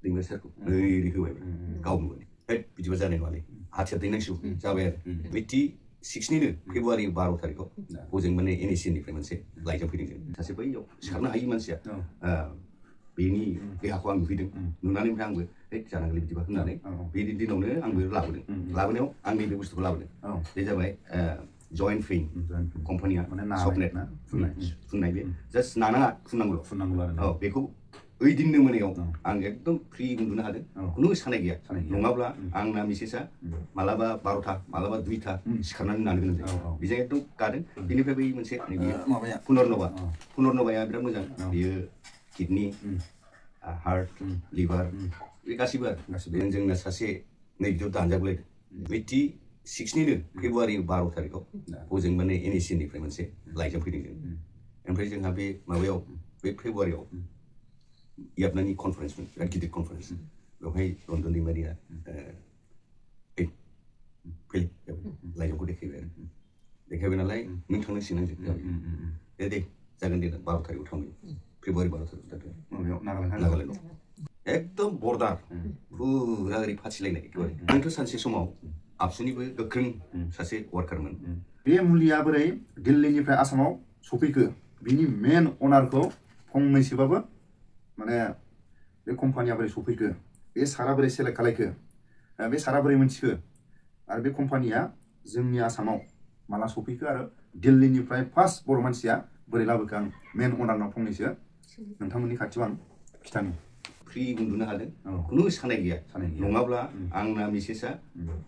दैमा सेरखौ ओरै होबाय गावनो बिदिबा जानाय नङालै हाथियार दैनांसिगौ जाबाय आरो 86निनो फेब्रुवारि 12 तारिखआव हजों माने NACN निफ्राय मोनसे लाइजाम फैदों जों सासे बैयाव सिखारनो हायि मानसिया बेनि देहाखौ आं नुहैदों नुनानै ओमफ्राय आंबो जानांगौलै बिदिबा होननानै बे दिनावनो आंबो लाबोनायाव आं नैबे बुस्थुखौ लाबोदों बे जाबाय जयेन्ट पेइन कम्पानिया सबनेट फुननाय बे जास्ट नानाङा फुननांगौ आरो बेखौ ओइदिननो मोनायाव आं एकदम फ्रि उन्दुनो हादों खुनु सानाय गैया नङाब्ला आंना मिसेसआ मालाबा 12ता मालाबा 2ता सिखारनानै नानो गोनां जायो बेजों एकदम गादों बेनिफ्राय बै मोनसे माबाया पुनर्नभाया बिराद मोजां बियो किडनि हार्ट लिभार बे गासिबो आरो जोंना सासे नै बिदियाव दानजागुलायदों 86निनो फेब्रुवारि 12 तारिखआव हजों माने NACN निफ्राय मोनसे लाइजाम फैदों जों ओमफ्राय जोंहा बे माबायाव बे फेब्रुवारियाव याबनानि कनफारेन्समोन बिराद गिदिर कनफारेन्स बेवहाय रन्जन दैमारिया लाइजामखौ देखायबाय नालाय नों थांनांसिगोन आंजों दे जागोन दे 12 तारिखआव थांबाय फेब्रुवारि 12 तारिखआव नागालेण्डआव एकदम बर्डार फुरा ओरै फाथिलायनाय एखेबारे आंथ' सानसे समाव आबसुनिबो गोख्रों सासे वार्कारमोन बे मुलिया बोरै दिल्लीनिफ्राय आसामाव सफैखो बिनि मेन अनारखौ फंनैसोबाबो माने बे कम्पानिया बोरै सफैखो बे सारा बोरै सेलेक्ट खालायखो बे सारा बोरै मोनथिखो आरो बे कम्पानिया जोंनि आसामाव माला सफैखो आरो दिल्लीनिफ्राय फार्स्ट बर' मानसिया बोरै लाबोखो आं मेन अनारनाव फंनैसो नोंथांमोननि खाथियाव आं खिथानि फ्रि उन्दुनो हादों खुनु सानाय गैया नङाब्ला आंना मिसेसआ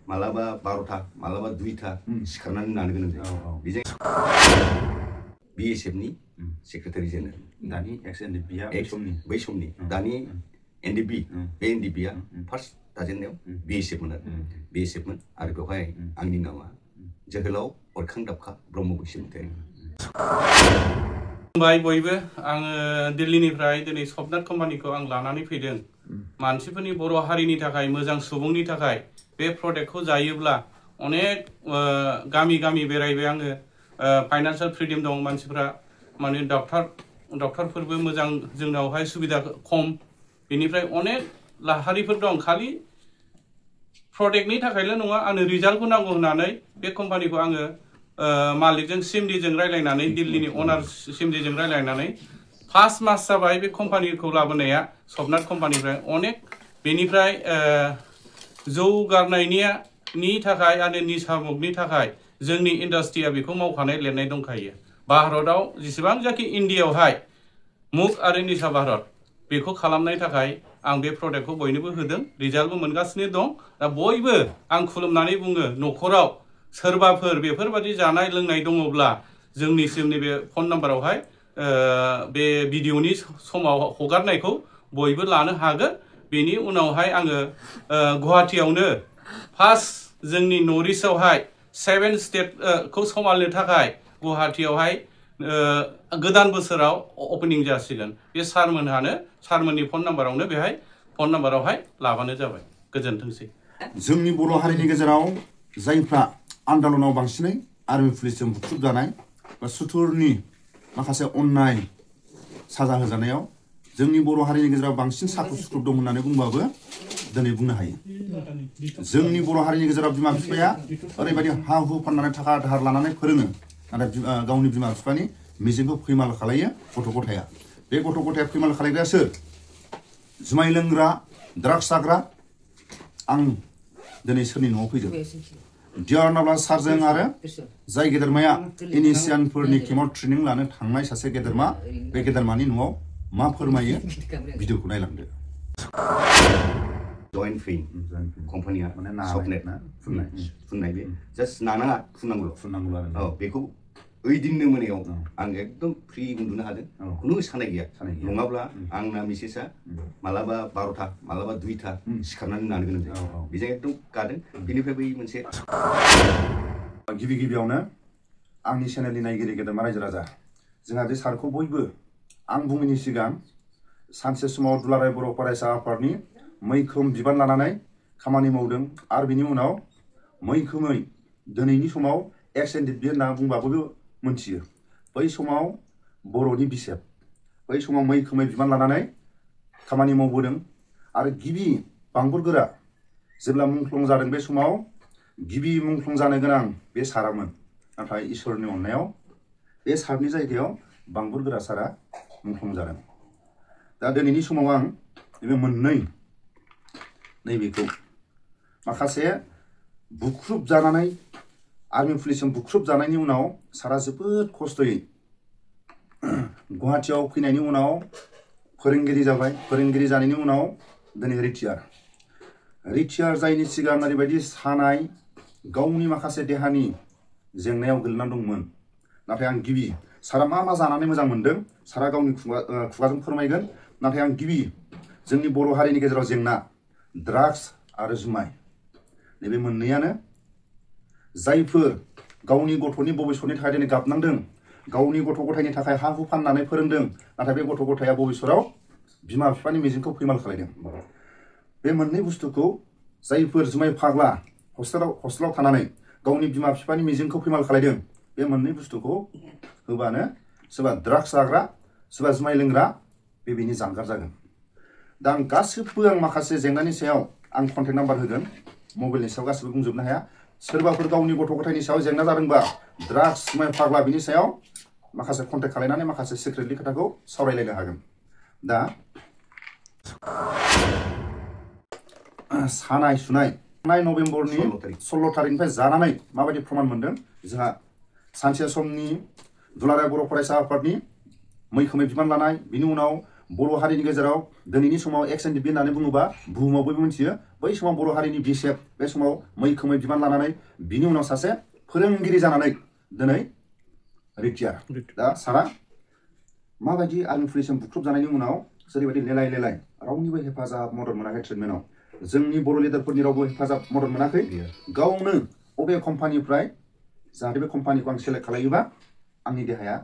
मालाबा 12ता मालाबा 2ता सिखारनानै नानो गोनां जायो बेजों BSF नि सेक्रेटारि जेनेरेल दानि ex-NDP बै समनि दानि NDP बे NDPआ फार्स्ट दाजेननायाव BSF मोन आरो BSF मोन आरो बेवहाय आंनि नामा जोहोलाव अरखां दाबखा ब्रह्म बसुमतारी बयबो आङो दिल्लीनिफ्राय दिनै सबनेट कम्पानिखौ आं लानानै फैदों मानसिफोरनि बर' हारिनि थाखाय मोजां सुबुंनि थाखाय बे प्रडाक्टखौ जायोब्ला अनेक गामि गामि बेरायबाय आङो फाइनान्सियेल फ्रिडम दं मानसिफ्रा माने डक्टरफोरबो मोजां जोंनावहाय सुबिदा खम बेनिफ्राय अनेक लाहारिफोर दं खालि प्रडाक्टनि थाखायल' नङा आंनो रिजाल्टखौ नांगौ होननानै बे कम्पानिखौ आङो मालिकजों सिमडिजों रायलायनानै दिल्लीनि अनार सिमडिजों रायलायनानै 5 मास जाबाय बे कम्पानिखौ लाबोनाया सबनेट कम्पानिनिफ्राय अनेक बेनिफ्राय जौगानायनि थाखाय आरो निसामुगनि थाखाय जोंनि इन्डास्ट्रिया बेखौ मावखानाय लिरनाय दंखायो भारताव जेसेबां जाखि इन्डियायावहाय मुग आरो निसा भारत बेखौ खालामनायनि थाखाय आं बे प्रडाक्टखौ बयनोबो होदों रिजाल्टबो मोनगासिनो दं दा बयबो आं खुलुमनानै बुङो न'खराव सोरबाफोर बेफोरबादि जानाय लोंनाय दङब्ला जोंनिसिम नैबे फन नाम्बारावहाय बे भिडिअनि समाव हगारनायखौ बयबो लानो हागोन बेनि उनावहाय आङो गुवाहाटीयावनो फार्स्ट जोंनि नर्थ इस्टआवहाय 7 स्टेटखौ समालनो थाखाय गुवाहाटीयावहाय गोदान बोसोराव अपेनिं जासिगोन बे सारमोननि फन नाम्बारावनो बेहाय फन नाम्बारावहाय लाबानो जाबाय गोजोनथोंसै जोंनि बर' हारिनि गेजेराव जायफ्रा आन्दलनाव बांसिनै आर्मि पुलिसजों बुख्रुब जानाय बा सुथुरनि माखासे अननाय साजा होजानायाव जोंनि बर' हारिनि गेजेराव बांसिन साख्रुब सुख्रुब दं होननानै बुंबाबो दिनै बुंनो हायो जोंनि बर' हारिनि गेजेराव बिमा बिफाया ओरैबायदि हा हु फाननानै थाखा दाहार लानानै फोरोङो नाथाय गावनि बिमा बिफानि मिजिंखौ फैमाल खालायो गथ' गथाया बे गथ' गथाया फैमाल खालायग्राया सोर जुमाय लोंग्रा ड्राग्स जाग्रा आं दिनै सोरनि न'आव फैदों डियारनाब्ला सारजों आरो जाय गेदेरमाया इनिसियानफोरनि केमआव ट्रेनिं लानो थांनाय सासे गेदेरमा बे गेदेरमानि न'आव मा फोरमायो भिडिअखौ नायलांदो जयेन्ट पेइन कम्पानिया सबनेट फुननाय बे जास्ट नानाङा फुननांगौ आरो बेखौ ओइदिननो मोनायाव आं एकदम फ्रि उन्दुनो हादों खुनु सानाय गैया नङाब्ला आंना मिसेसआ मालाबा 12ता मालाबा 2ता सिखारनानै नानो गोनां जायो बेजों एकदम गादों बेनिफ्राय बै मोनसे गिबियावनो आंनि चेनेलनि नायगिरि गेदेरमा रायजो राजा जोंहा बे सारखौ बयबो आं बुङैनि सिगां सानसे समाव दुलाराय बर' फरायसा आफादनि मैखोम बिबान लानानै खामानि मावदों आरो बिनि उनाव मैखोमै दिनैनि समाव ex-NDP होनना बुंबाबो मोनथियो बै समाव बर'नि बिसेफ बै समाव मैखोमै बिबान लानानै खामानि मावबोदों आरो गिबि बांबुरगोरा जेब्ला मुंख्लं जादों बे समाव गिबि मुंख्लं जानो गोनां बे सारामोन नाथाय इसोरनि अननायाव बे सारनि जायगायाव बांबुरगोरा सारा मुंख्लं जादों दा दिनैनि समाव आं बे मोननै नैबेखौ माखासे बुख्रुब जानानै आर्मि पुलिसजों बुख्रुब जानायनि उनाव सारा जोबोद खस्थ'यै गुवाहाटीयाव फैनायनि उनाव फोरोंगिरि जाबाय फोरोंगिरि जानायनि उनाव दिनै रिटायार जायनि सिगां ओरैबायदि सानाय गावनि माखासे देहानि जेंनायाव गोलैनानै दंमोन नाथाय आं गिबि सारा मा जानानै मोजां मोनदों सारा गावनि खुगाजों फोरमायगोन नाथाय आं गिबि जोंनि बर' हारिनि गेजेराव जेंना ड्राग्स आरो जुमाय नैबे मोननैयानो जायफोर गावनि गथ'नि भबिष्यतनि थाखाय दिनै गाबनांदों गावनि गथ' गथायनि थाखाय हा हु फाननानै फोरोंदों नाथाय बे गथ' गथाया भबिष्यताव बिमा बिफानि मिजिंखौ फैमाल खालायदों बे मोननै बुस्थुखौ जायफोर जुमाय फाग्ला हस्टेलाव थानानै गावनि बिमा बिफानि मिजिंखौ फैमाल खालायदों बे मोननै बुस्थुखौ होबानो सोरबा ड्राग्स जाग्रा सोरबा जुमाय लोंग्रा बेनि जानगार जागोन दा आं गासिबो माखासे जेंनानि सायाव आं कन्टेक्ट नाम्बार होगोन मबाइलनि सायाव गासिबो बुंजोबनो हाया सोरबाफोर गावनि गथ' गथायनि सायाव जेंना जादोंबा ड्राग्स जुमाय फाग्ला बिनि सायाव माखासे कन्टेक्ट खालायनानै माखासे सिक्रेटलि खोथाखौ सावरायलायनो हागोन दा सानाय सुनाय नभेम्बरनि 16 थारिखनिफ्राय जानानै माबायदि प्रमान मोनदों जोंहा सानसे समनि दुलाराय बर' फरायसा आफादनि मैखोमै बिबान लानाय बिनि उनाव बर' हारिनि गेजेराव दिनैनि समाव XNDP होननानै बुङोबा बुहुमाव बयबो मिथियो बै समाव बर' हारिनि बिसेफ बे समाव मैखोमै बिबान लानानै बिनि उनाव सासे फोरोंगिरि जानानै दिनै रिटायार दा सारा माबायदि आर्मि पुलिसजों बुख्रुब जानायनि उनाव जेरैबायदि लेलाय रावनिबो हेफाजाब मदद मोनाखै ट्रिटमेन्टआव जोंनि बर' लिडारफोरनि रावबो हेफाजाब मदद मोनाखै गावनो अबे कम्पानिफ्राय जाहाथे बे कम्पानिखौ आं सेलेक्ट खालायोबा आंनि देहाया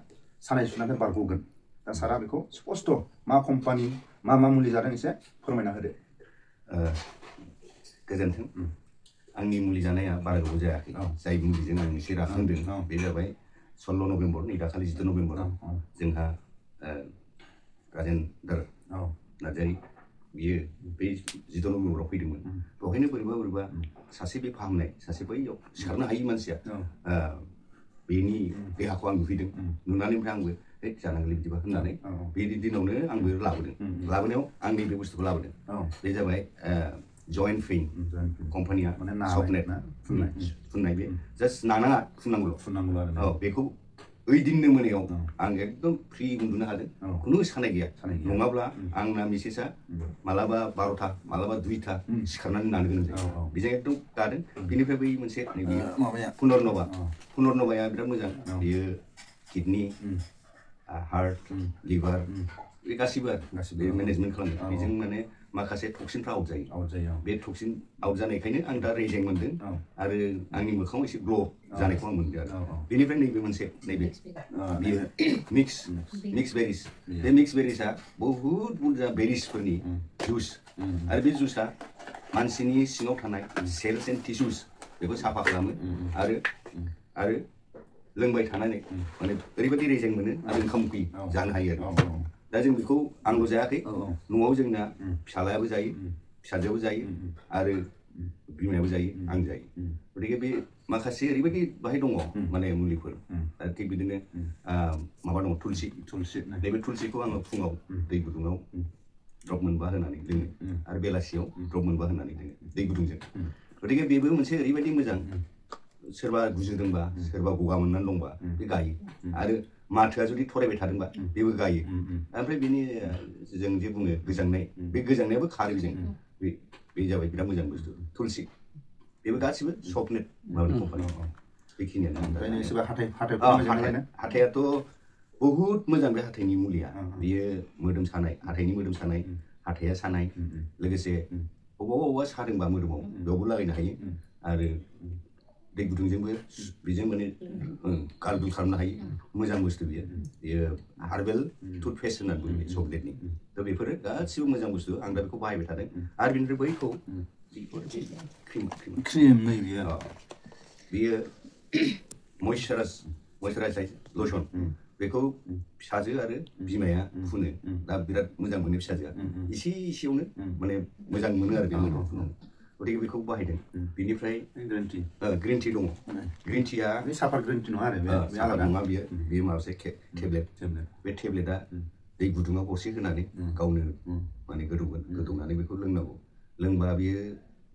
सानाय सुनायनिफ्राय बारग'गोन दा सारा बेखौ स्पष्ट मा कम्पानि मा मुलि जादों एसे फोरमायना होदो गोजोन्थों आंनि मुलि जानाया बारा गोबाव जायाखै जाय मुलिजों आं एसे राखांदों बे जाबाय 16 नभेम्बर नै दाखालि 14 नभेम्बर जोंहा राजेन्द्र नार्जारि बियो बे 14 नभेम्बराव फैदोंमोन बेवहायनो बोरैबा सासे बे फाहामनाय सासे बैयाव सिखारनो हायि मानसिया बेनि देहाखौ आं नुफैदों नुनानै ओमफ्राय आंबो जानांगौ बिदिबा होननानै बे दिनावनो आंबो लाबोनायाव आं नैबे बुस्थुखौ लाबोदों बे जाबाय जयेन्ट पेइन कम्पानिया सफनेट फुननाय बे जास्ट नानाङा फुननांगौल' औ बेखौ ओइदिननो मोनायाव आं एकदम फ्रि उन्दुनो हादों खुनु सानाय गैया नङाब्ला आंना मिसेसआ मालाबा 12टा मालाबा 2टा सिखारनानै नानो गोनां जायो बेजों एकदम गादों बेनिफ्राय बै मोनसे नैबे पुनर्नभाया बिराद मोजां बेयो किडनि हार्ट लिभार बे गासिबो मेनेजमेन्ट खालामदों बेजों माने माखासे टक्सिनफ्रा आउट जायो बे टक्सिन आउट जानायखायनो आं दा रेजें मोन्दों आरो आंनि मोखाङाव एसे ग्ल' जानायखौ आं मोनदों आरो बेनिफ्राय नैबे मोनसे नैबे बियो मिक्स बेरिस बे मिक्स बेरिसआ बहुद बुरजा बेरिसफोरनि जुस आरो बे जुसआ मानसिनि सिङाव थानाय सेल्स एन्ड टिसुस बेखौ साफा खालामो आरो लोंबाय थानानै माने ओरैबायदि रेजें मोनो आरो ओंखाम उखैयो जानो हायो आरो दा जों बेखौ आंल' जायाखै न'आव जोंना फिसालायाबो जायो फिसाजोआबो जायो आरो बिमायाबो जायो आं जायो गतिके बे माखासे ओरैबायदि बाहाय दङ माने मुलिफोर थिग बिदिनो माबा दङ थुलसि नैबे थुलसिखौ आङो फुङाव दै गुदुङाव द्रप मोनबा होनानै लोङो आरो बेलासियाव द्रप मोनबा होनानै लोङो दै गुदुंजों गतिके बेबो मोनसे ओरैबायदि मोजां सोरबा गुजुदोंबा सोरबा गगा मोननानै दंबा बे गायो आरो माथोआ जुदि थरायबाय थादोंबा बेबो गायो ओमफ्राय बेनि जों जे बुङो गोजांनाय बे गोजांनायाबो खारो बेजों बे जाबाय बिराद मोजां बुस्थु थुलसि बेबो गासिबो सफनेट माबानि कम्पानि बेखिनियानो हाथायाथ' बहुद मोजां बे हाथायनि मुलिया बियो मोदोम सानाय हाथायनि मोदोम सानाय हाथाया सानाय लोगोसे बबेबा सादोंबा मोदोमाव बेयावबो लागायनो हायो आरो दै गुदुंजोंबो बेजों माने गारगोल खालामनो हायो मोजां बुस्थु बियो हार्बेल टुथपेस्ट होननानै बुङो चकलेटनि दा बेफोरो गासिबो मोजां बुस्थु आं दा बेखौ बाहायबाय थादों आरो बेनिफ्राय बैखौ क्रिम बेयो मयस्चाराइज लसन बेखौ फिसाजो आरो बिमाया फुनो दा बिराद मोजां मोनो फिसाजोआ इसे इसेयावनो माने मोजां मोनो आरो बे मैगं फुनो गतिके बेखौ बाहायदों बिनिफ्राय ग्रिन टि दङ ग्रिन टिया बे साफार ग्रिन टि नङा आरो बे आलादा नङा बेयो माबासे टेब्लेट बे टेब्लेटआ दै गुदुङाव गरसे होनानै गावनो माने गोदौनानै बेखौ लोंनांगौ लोंबा बियो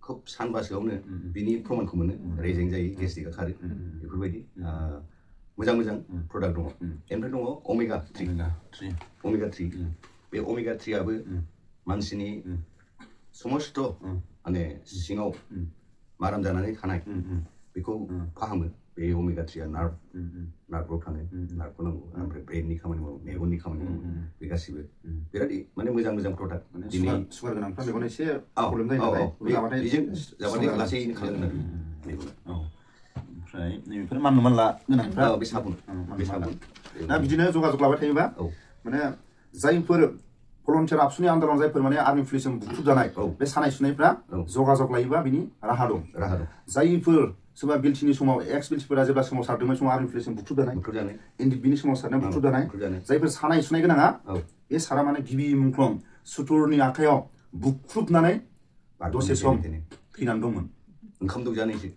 खोब सानबासोआवनो बिनि प्रमानखौ मोनो रेजें जायो गेस्ट्रिकआ खारो बेफोरबायदि मोजां प्रडाक्ट दङ ओमफ्राय दङ अमेगा 3 बे अमेगा 3आबो मानसिनि समस्त माने सिङाव माराम जानानै थानाय बेखौ फाहामो बे अमेगा 3आ नार्भआव थाङो नार्भखौ नांगौ ओमफ्राय ब्रेननि खामानि मावो मेगननि खामानि मावो बे गासिबो बिराद माने मोजां प्रडाक्ट दिनै सुगार गोनांफ्रा बेखौनो एसे प्रब्लेम जायो नालाय बेजों जाबाथाय लासैनो खालामगोन आरो ओमफ्राय नैबेफोर मानलु मानला गोनांफ्रा बे साबुन दा बिदिनो जगाजग लाबाय थायोबा माने जायफोर भलन्टियार आबसुनि आन्दाराव जायफोर माने आर्मि पुलिसजों बुख्रुब जानाय बे सानाय सुनायफ्रा जगाजग लायोबा बिनि राहा दं जायफोर सोरबा बिलटिनि समाव एक्स बिलटिफोरा जेब्ला सोमावसारदोंमोन समाव आर्मि पुलिसजों बुख्रुब जानाय बिनि सोमावसारनायाव बुख्रुब जानाय जायफोर सानाय सुनाय गोनाङा बे सारा माने गिबि मुंख्लं सुथुरनि आखायाव बुख्रुबनानै दसे सम थैनानै दंमोन ओंखाम दौजानायसो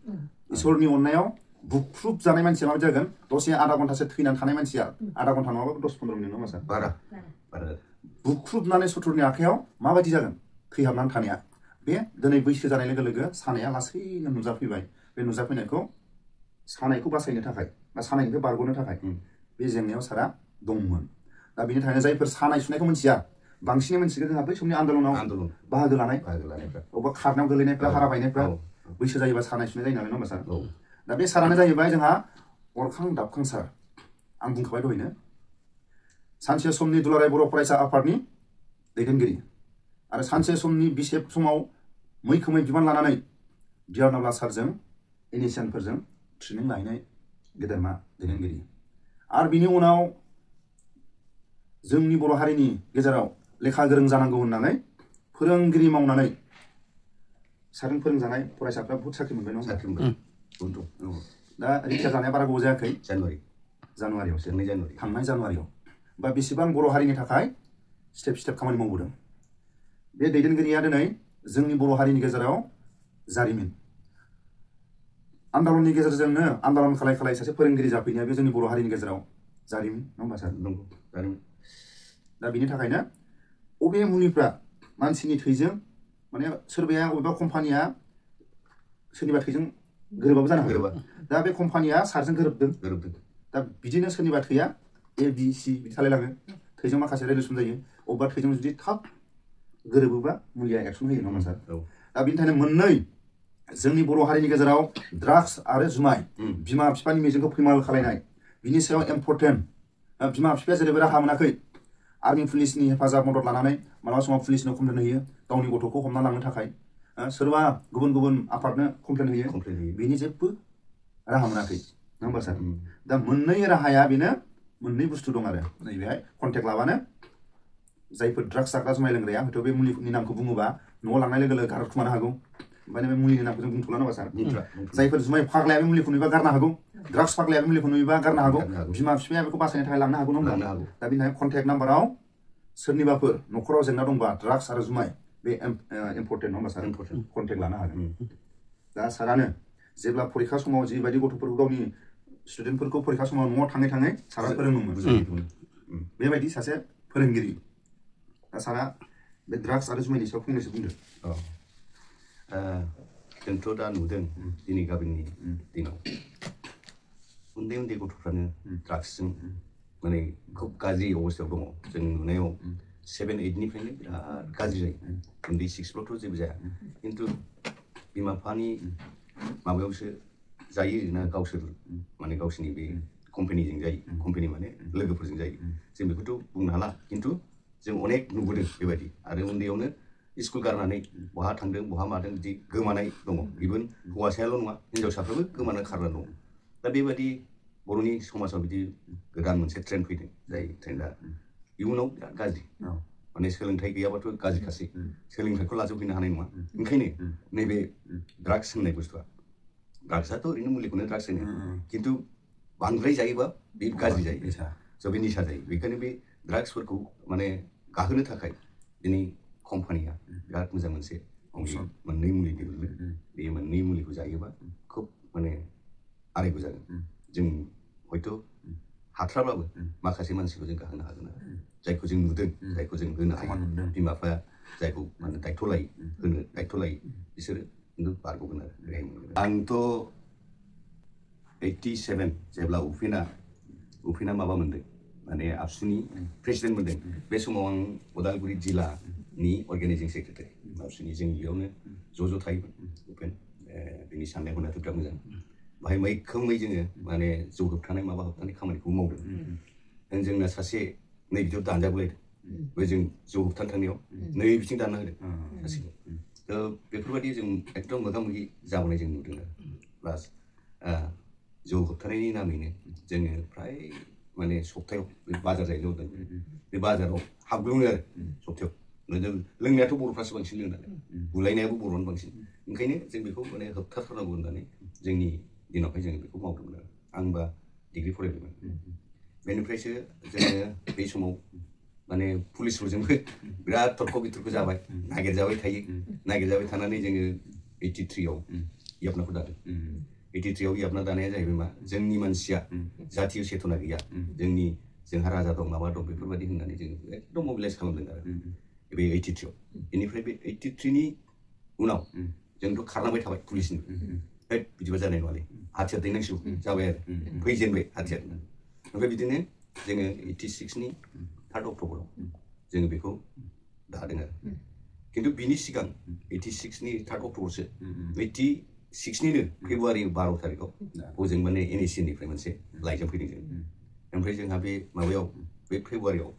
इसोरनि अननायाव बुख्रुब जानाय मानसिया माबायदि जागोन दसे आधा घन्टासो थैनानै थानाय मानसिया आधा घन्टा नङाबा 10-15 मिनिट नङा सार बारा बुख्रुबनानै सुथुरनि आखायाव माबायदि जागोन थैहाबनानै थानाया बे दिनै बैसो जानाय लोगो लोगो सानाया लासैनो नुजाफैबाय बे नुजाफैनायखौ सानायखौ बासायनो थाखाय बा सानायनिफ्राय बारग'नो थाखाय बे जेंनायाव सारा दंमोन दा बेनि थाखायनो जायफोर सानाय सुनायखौ मिथिया बांसिनै मिथिगोन जोंहा बै समनि आन्दलनाव बाहागो लानायफ्रा अबेबा खारनायाव गोलैनायफ्रा हारा बायनायफ्रा बैसो जायोबा सानाय सुनाय जायो नालाय नङा होमबा सार दा बे सारानो जाहैबाय जोंहा अरखां दाबखां सार आं बुंखाबाय दहायनो सानसे समनि दुलाराय बर' फरायसा आफादनि दैदेनगिरि आरो सानसे समनि बिसेफ समाव मैखोमै बिबान लानानै डियारनावला सारजों इनिसियानफोरजों ट्रेनिं लाहैनाय गेदेरमा दैदेनगिरि आरो बिनि उनाव जोंनि बर' हारिनि गेजेराव लेखा गोरों जानांगौ होननानै फोरोंगिरि मावनानै सारजों फोरोंजानाय फरायसाफ्रा बहुत साख्रि मोनबाय नङा साख्रि मोनबाय दा रिटायार जानाया बारा गोबाव जायाखै जानुवारियावसो थांनाय जानुवारियाव बा बेसेबां बर' हारिनि थाखाय स्टेप खामानि मावबोदों बे दैदेनगिरिया दिनै जोंनि बर' हारिनि गेजेराव जारिमिन आन्दलननि गेजेरजोंनो आन्दलन खालाय सासे फोरोंगिरि जाफैनाया बे जोंनि बर' हारिनि गेजेराव जारिमिन नङा होमबा सार नंगौ जारिमिन दा बिनि थाखायनो अबे मुलिफ्रा मानसिनि थैजों माने सोरबाया अबेबा कम्पानिया सोरनिबा थैजों गोरोबाबो जानो हागौ दा बे कम्पानिया सारजों गोरोबदों दा बिदिनो सोरनिबा थैया ABC बिदि थालायलाङो थैजों माखासे रिलेसन जायो अबेबा थैजों जुदि थाब गोरोबोबा मुलिया एक्सन होयो नङा सार दा बिनि थाखायनो मोननै जोंनि बर' हारिनि गेजेराव ड्राग्स आरो जुमाय बिमा बिफानि मिजिंखौ फैमाल खालायनाय बिनि सायाव इम्परटेन्ट बिमा बिफाया जेरैबो राहा मोनाखै आर्मि पुलिसनि हेफाजाब मदद लानानै मालाबा समाव पुलिसनो कमप्लेन होयो गावनि गथ'खौ हमना लांनो थाखाय सोरबा गुबुन आफादनो कमप्लेन होयो बेनि जेबो राहा मोनाखै नङा होमबा सार दा मोननै राहाया बेनो मोननै बुस्थु दं आरो नैबेहाय कन्टेक्ट लाबानो जायफोर ड्राग्स जाग्रा जुमाय लोंग्राया हयथ' बे मुलिनि नामखौ बुङोबा न'आव लांनाय लोगो लोगो गारखुमानो हागौ ओमफ्राय बे मुलिनि नामखौ जों बुंथ'ला नङा सार जायफोर जुमाय फाग्लाया बे मुलिखौ नुयोबा गारनो हागौ ड्राग्स फाग्लाया बे मुलिखौ नुयोबा गारनो हागौ बिमा बिफाया बेखौ बासायनो थाखाय लांनो हागौ नङा दा बेनि थाखाय कन्टेक्ट नाम्बाराव सोरनिबाफोर न'खराव जेंना दंबा ड्राग्स आरो जुमाय बे इम्परटेन्ट नङा होमबा सार कन्टेक्ट लानो हागोन दा सारानो जेब्ला फरिखा समाव जिबायदि गथ'फोरखौ गावनि स्टुडेन्टफोरखौ फरिखा समाव न'आव थाङै सारा फोरोङोमोन बेबायदि सासे फोरोंगिरि दा सारा बे ड्राग्स आरो जुमायनि सायाव फंनैसो बुंदो जोंथ' दा नुदों दिनै गाबोननि दिनाव उन्दै गथ'फ्रानो ड्राग्सजों माने खोब गाज्रि अबस्थायाव दङ जों नुनायाव 7-8निफ्रायनो बिराद गाज्रि जायो उन्दै 6फ्रावथ' जेबो जाया खिन्थु बिमा बिफानि माबायावसो जायो ना गावसोर माने गावसोरनि बे कम्पानिजों जायो कम्पानि माने लोगोफोरजों जायो जों बेखौथ' बुंनो हाला खिन्थु जों अनेक नुबोदों बेबायदि आरो उन्दैयावनो स्कुल गारनानै बहा थांदों बहा मादों बिदि गोमानाय दङ इभेन हौवासायाल' नङा हिन्जावसाफ्राबो गोमानानै खारनानै दङ दा बेबायदि बर'नि समाजाव बिदि गोदान मोनसे ट्रेन्ड फैदों जाय ट्रेन्डआ इयुनाव बिराद गाज्रि माने सोलोंथाइ गैयाबाथ' गाज्रिखासै सोलोंथाइखौ लाजोबहैनो हानाय नङा ओंखायनो नैबे ड्राग्स होननाय बुस्थुआ ड्राग्सआथ' ओरैनो मुलिखौनो ड्राग्स होनो खिन्थु बांद्राय जायोबा बे गाज्रि जायो स' बे निसा जायो बेखायनो बे ड्राग्सफोरखौ माने गाहोनो थाखाय दिनै कम्पानिया बिराद मोजां मोनसे मोननै मुलि दिहुनदों बे मोननै मुलिखौ जायोबा खोब माने आरायग' जागोन जों हयथ' हाथ्राब्लाबो माखासे मानसिखौ जों गाहोनो हागोन आरो जायखौ जों नुदों जायखौ जों होनो हायो बिमा बिफाया जायखौ माने दायथ' लायो होनो दायथ' लायो बिसोरो खिन्थु बारग'गोन आरो रेहाय मोनगोन आंथ' 87 जेब्ला उफेना माबा मोनदों माने आबसुनि प्रेसिडेन्ट मोनदों बे समाव आं उदालगुरि जिल्लानि अर्गेनाइजिं सेक्रेटारि आबसुनि जों बेयावनो ज' थायोमोन उपेन बिनि साननाय हनायाथ' बिराद मोजां बाहाय मैखोमै जोङो माने जौ होबथानाय माबा होबथानाय खामानिखौ मावदों जोंना सासे नै बिदियाव दानजाबलायदों बे जों जौ होबथानो थांनायाव नै बिथिं दानना होदों सासेखौ थ' बेफोरबायदि जों एकदम मोगा मोगि जाबोनाय जों नुदों आरो प्लास जौ होबथानायनि नामैनो जोङो फ्राय माने सप्तायाव बे बाजार जायो जों बे बाजाराव हाबग्लुङो आरो सप्तायाव लोंनायाथ' बर'फ्रासो बांसिन लोङो नालाय बुलायनायाबो बर'आनो बांसिन ओंखायनो जों बेखौ माने होबथाथारनांगौ होननानै जोंनि दिनावहाय जोङो बेखौ मावदोंमोन आरो आंबा डिग्री फरायदोंमोन बेनिफ्रायसो जोङो बे समाव माने पुलिसफोरजोंबो बिराद तर्क बितर्क जाबाय नागिरजाबाय थानानै जोङो 83आव याबनाखौ दादों 83आव याबना दानाया जाहैबाय मा जोंनि मानसिया जातीय चेतना गैया जोंहा राजा दं माबा दं बेफोरबायदि होननानै जोङो एकदम मबिलाइज खालामदों आरो बे 83आव बेनिफ्राय बे 83नि उनाव जोंथ' खारलांबाय थाबाय पुलिसनि बिदिबा जानाय नङालै हाथियार दैनांसिगौ जाबाय आरो फैजेनबाय हाथियार ओमफ्राय बिदिनो जोङो 86नि 3 अक्ट'बराव जोङो बेखौ दादों आरो खिन्थु बिनि सिगां 86नि 3 अक्ट'बरसो 86निनो फेब्रुवारि 12 तारिखआव हजों माने NACNनिफ्राय मोनसे लाइजाम फैदों जों ओमफ्राय जोंहा बे माबायाव बे फेब्रुवारियाव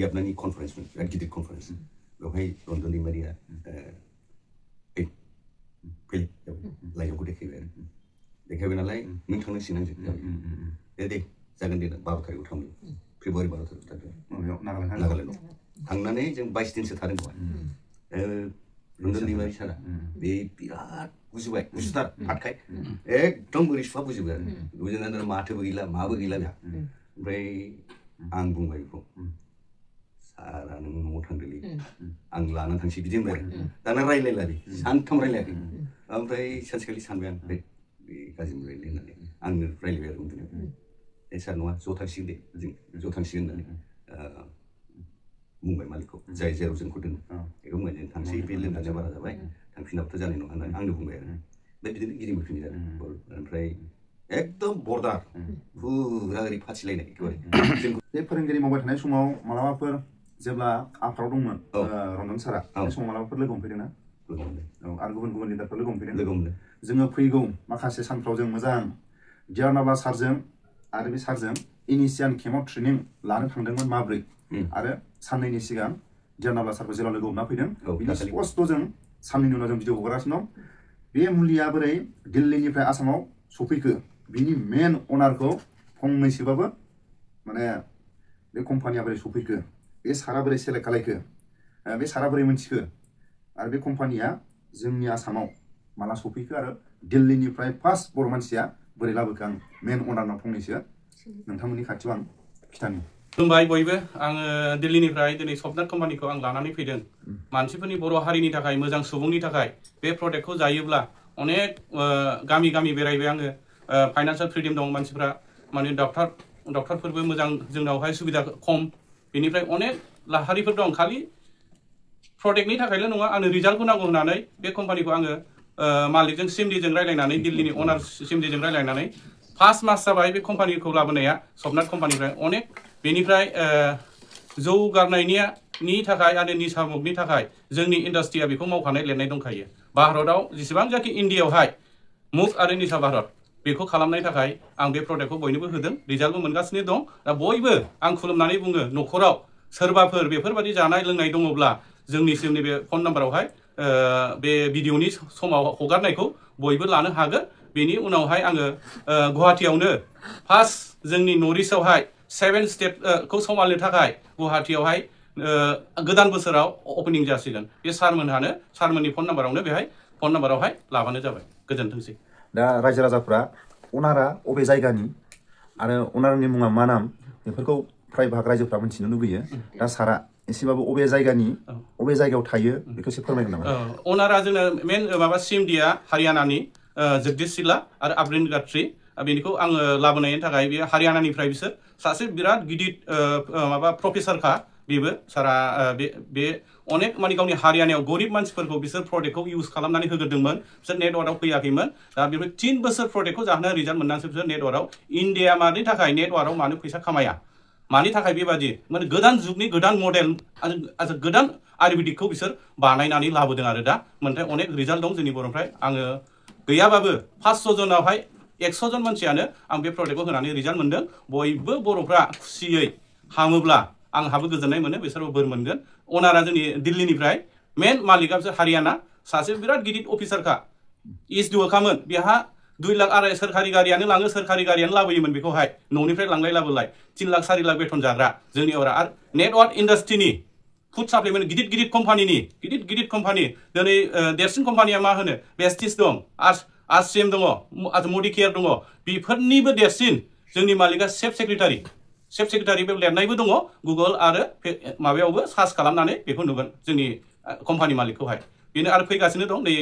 याबनानि कनफारेन्समोन बिराद गिदिर कनफारेन्स बेवहाय रन्जन दैमारिया लाइजामखौ देखायबाय नालाय नों थांनांसिगोन आंजों दे जागोन दे 12 तारिखआव थांदों फेब्रुवारि 12 तारिखआव नागालेण्डआव थांनानै जों 22 दिनसो थादों बेवहाय रन्जन दैमारि सारा बे बिराद बुजिबाय बुजिथार हादखाय एकदम बोरैसुआ बुजिबाय आरो बुजिनानै माथोबो गैला माबो गैला बेहा ओमफ्राय आं बुंबाय बेखौ सारा नों न'आव थांदोलै आं लानानै थांसै बिदि होनबाय आरो दाना रायलायला बे सानथाम रायलायाखै ओमफ्राय सानसेखालि सानबाय आं बे गाज्रि मोनबायलै होननानै आंनो रायलायबाय आरो उन्दुनायाव सार नङा ज' थांसिगोन दे जों ज' थांसिगोन होननानै बुंबाय मालिकखौ जाय जेराव जोंखौ दोनो बेखौ बुंबाय जों थांसै बे लोमजानाया बारा जाबाय थांफिनाबोथ' जानाय नङा होननानै आंनो बुंबाय आरो ओमफ्राय बिदिनो गिदिंबोफिननाय जादों ओमफ्राय एकदम बर्डार फुरा ओरै फाथिलायनाय एखेबारे बे फोरोंगिरि मावबाय थानाय समाव मालाबाफोर जेब्ला आफादाव दंमोन रन्जन सारा बे समाव मालाबाफोर लोगो हमफैदों ना आरो गुबुन गुबुन लिडारफोर लोगो हमफैदों जोङो फैगौ माखासे सानफ्राव जों मोजां गियानाबा सारजों आरो बे सारजों इनिशियाल केम्पआव ट्रेनिं लानो थांदोंमोन माब्रै आरो साननैनि सिगां गियानाबा सारखौ जेराव लोगो हमना फैदों बिनि स्पस्ट जों साननैनि उनाव जों भिडिअ हगारगासिनो दं बे मुलिया बोरै दिल्लीनिफ्राय आसामाव सफैखो बिनि मेन अनारखौ फंनैसोबाबो माने बे कम्पानिया बोरै सफैखो बे सारा बोरै सेलेक्ट खालायखो बे सारा बोरै मोनथिखो आरो बे कम्पानिया जोंनि आसामाव माला सफैखो आरो दिल्लीनिफ्राय फार्स्ट बर' मानसिया बोरै लाबोखो आं मेन अनारनाव फंनैसो नोंथांमोननि खाथियाव आं खिथानि खुलुमबाय बयबो आङो दिल्लीनिफ्राय दिनै सफनार कम्पानिखौ आं लानानै फैदों मानसिफोरनि बर' हारिनि थाखाय मोजां सुबुंनि थाखाय बे प्रडाक्टखौ जायोब्ला अनेक गामि गामि बेरायबाय आङो फाइनान्सियेल फ्रिडम दं मानसिफ्रा माने डक्टरफोरबो मोजां जोंनावहाय सुबिदा खम बेनिफ्राय अनेक लाहारिफोर दं खालि प्रडाक्टनि थाखायल' नङा आंनो रिजाल्टखौ नांगौ होननानै बे कम्पानिखौ आङो मालिकजों सिमडिजों रायलायनानै दिल्लीनि अनार सिमडिजों रायलायनानै 5 मास जाबाय बे कम्पानिखौ लाबोनाया सफनार कम्पानिनिफ्राय अनेक बेनिफ्राय जौगारनायनि थाखाय आरो निसामुगनि थाखाय जोंनि इन्डास्ट्रिया बेखौ मावखानाय लिरनाय दंखायो भारताव जेसेबां जाखि इन्डियायावहाय मुग आरो निसा भारत बेखौ खालामनाय थाखाय आं बे प्रडाक्टखौ बयनोबो होदों रिजाल्टबो मोनगासिनो दं दा बयबो आं खुलुमनानै बुङो न'खराव सोरबाफोर बेफोरबायदि जानाय लोंनाय दङब्ला जोंनि बे फन नाम्बारावहाय बे भिडिअनि समाव हगारनायखौ बयबो लानो हागोन बेनि उनावहाय आङो गुवाहाटीयावनो फार्स्ट जोंनि नर्थ इस्टआवहाय 7 स्टेटखौ संभालनो थाखाय गुवाहाटीयावहाय गोदान बोसोराव अपेनिं जासिगोन बे सारमोननि फन नाम्बारावहाय लाबानो जाबाय गोजोनथोंसै दा रायजो राजाफ्रा अनारा अबे जायगानि आरो अनारनि मुङा मा नाम बेफोरखौ फ्राय भाग रायजोफ्रा मिथिनो लुगैयो दा सारा एसेबाबो अबे जायगायाव थायो बेखौ एसे फोरमायगोन नामा अनारा जोंना मेन माबा सिमडिया हारियानानि जगदीश सिला आरो आब्रिन गात्री बेनिखौ आङो लाबोनायनि थाखाय बे हारियानानिफ्राय बिसोर सासे बिराद गिदिर माबा प्रफेसारखा बेबो सारा बे अनेक माने गावनि हारियानायाव गरिब मानसिफोरखौ बिसोर प्रडाक्टखौ इउज खालामनानै होग्रोदोंमोन बिसोर नेटवार्कआव फैयाखैमोन दा बेफोर 3 बोसोर प्रडाक्टखौ जाहोना रिजाल्ट मोननानैसो बिसोर नेटवार्कआव इन्डिया मानि थाखाय नेटवार्कआव मानो फैसा खामाया मानि थाखाय बेबादि माने गोदान जुगनि गोदान मडेल आरो गोदान आयुर्वेदिकखौ बिसोर बानायनानै लाबोदों आरो दा मोनथाय अनेक रिजाल्ट दं जोंनि बर'निफ्राय आङो गैयाबाबो 500 जनावहाय 100 जन मानसियानो आं बे प्रडाक्टखौ होनानै रिजाल्ट मोनदों बयबो बर'फ्रा खुसियै हामोब्ला आंहाबो गोजोननाय मोनो बिसोरबो बोर मोनगोन अनारा जोंनि दिल्लीनिफ्राय मेन मालिकआ बिसोर हारियाना सासे बिराद गिदिर अफिसारखा इस्ट दुवखामोन बेहा 2 लाख आरो सोरखारि गारियानो लाङो सोरखारि गारियानो लाबोयोमोन बेखौहाय न'निफ्राय लांलाय लाबोलाय 3 लाख 4 लाख बेथन जाग्रा जोंनि अरा आरो नेटवार्क इन्डास्ट्रिनि फुड साप्लिमेन्ट गिदिर कम्पानिनि गिदिर कम्पानि दिनै देरसिन कम्पानिया मा होनो बेस्टिस दं आरसिएम दङ आरो मडिकेयार दङ बेफोरनिबो देरसिन जोंनि मालिकआ सेफ सेक्रेटारि बे लिरनायबो दङ गुगल आरो माबायावबो सार्च खालामनानै बेखौ नुगोन जोंनि कम्पानि मालिकखौहाय बेनो आरो फैगासिनो दं नै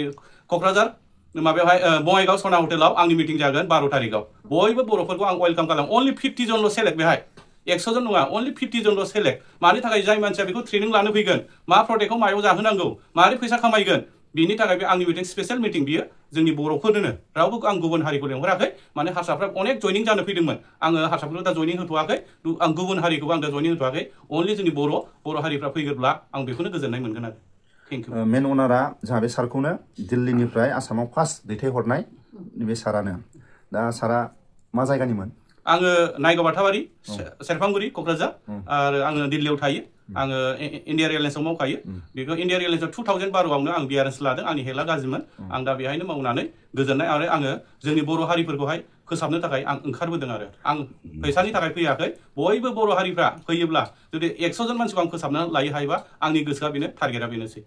क'क्राझार माबायावहाय बङाइगाव सना हटेलाव आंनि मिटिं जागोन 12 तारिखआव बयबो बर'फोरखौ आं वेलकाम खालाम अनलि 50 जनल' सेलेक्ट बेहाय 100 जन नङा अनलि 50 जनल' सेलेक्ट मानि थाखाय जाय मानसिया बेखौ ट्रेनिं लानो फैगोन मा प्रडाक्टखौ मायाव जाहोनांगौ मारै फैसा खामायगोन बिनि थाखाय बे आंनि मिटिं स्पेशल मिटिं बियो जोंनि बर'फोरनो रावबो आं गुबुन हारिखौ लेंहराखै माने हारसाफ्रा अनेक जयनिं जानो फैदोंमोन आङो हारसाफोरखौ दा जयनिं होथ'वाखै आं गुबुन हारिखौबो आं दा जयनिं होथ'वाखै अनलि जोंनि बर' हारिफ्रा फैगोब्ला आं बेखौनो गोजोननाय मोनगोन आरो थेंक इउ मेन अनारा जोंहा बे सारखौनो दिल्लीनिफ्राय आसामाव फार्स्ट दैथायहरनाय बे सारानो दा सारा मा जायगानिमोन आङो नायगाव बाथाबारि सेरफांगुरि क'क्राझार आरो आङो दिल्लीयाव थायो आङो इन्डिया एयारलाइन्सआव मावखायो बेखौ इन्डिया एयारलाइन्सआव 2012आवनो आं बिआरएस लादों आंनि हेल्थआ गाज्रिमोन आं दा बेहायनो मावनानै गोजोननाय आरो आङो जोंनि बर' हारिफोरखौहाय फोसाबनो थाखाय आं ओंखारबोदों आरो आं फैसानि थाखाय फैयाखै बयबो बर' हारिफ्रा फैयोब्ला जुदि 100 जन मानसिखौ आं फोसाबनो लायो हायोबा आंनि गोसोआ बेनो टारगेटआ बेनोसै